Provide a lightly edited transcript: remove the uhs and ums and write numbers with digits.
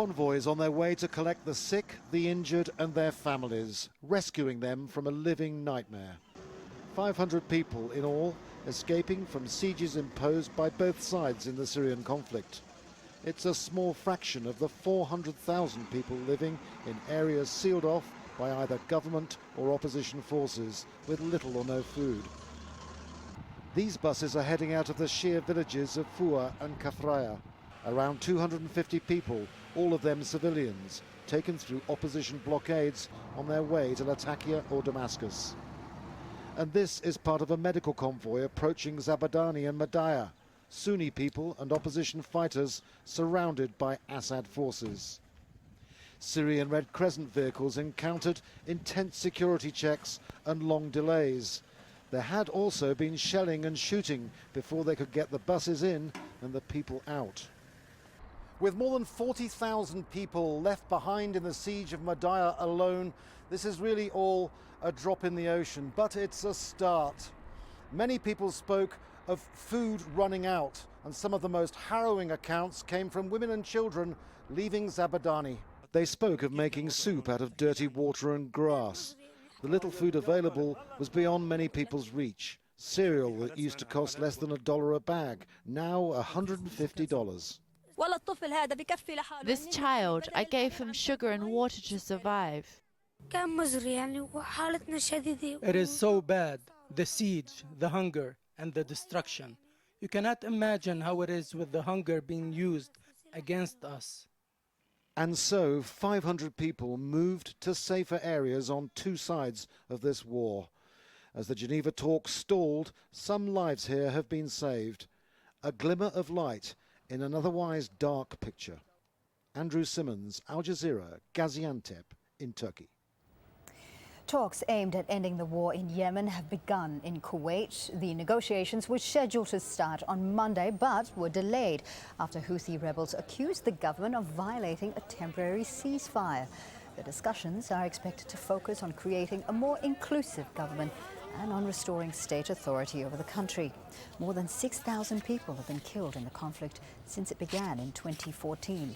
Convoys on their way to collect the sick, the injured and their families, rescuing them from a living nightmare. 500 people in all, escaping from sieges imposed by both sides in the Syrian conflict. It's a small fraction of the 400,000 people living in areas sealed off by either government or opposition forces with little or no food. These buses are heading out of the Shia villages of Fua and Kafraya. Around 250 people, all of them civilians, taken through opposition blockades on their way to Latakia or Damascus. And this is part of a medical convoy approaching Zabadani and Madaya, Sunni people and opposition fighters surrounded by Assad forces. Syrian Red Crescent vehicles encountered intense security checks and long delays. There had also been shelling and shooting before they could get the buses in and the people out. With more than 40,000 people left behind in the siege of Madaya alone, this is really all a drop in the ocean, but it's a start. Many people spoke of food running out, and some of the most harrowing accounts came from women and children leaving Zabadani. They spoke of making soup out of dirty water and grass. The little food available was beyond many people's reach. Cereal that used to cost less than $1 a bag, now $150. This child, I gave him sugar and water to survive. It is so bad, the siege, the hunger, and the destruction. You cannot imagine how it is with the hunger being used against us. And so 500 people moved to safer areas on two sides of this war. As the Geneva talks stalled, some lives here have been saved. A glimmer of light in an otherwise dark picture. Andrew Simmons, Al Jazeera, Gaziantep in Turkey. Talks aimed at ending the war in Yemen have begun in Kuwait. The negotiations were scheduled to start on Monday, but were delayed after Houthi rebels accused the government of violating a temporary ceasefire. The discussions are expected to focus on creating a more inclusive government and on restoring state authority over the country. More than 6,000 people have been killed in the conflict since it began in 2014.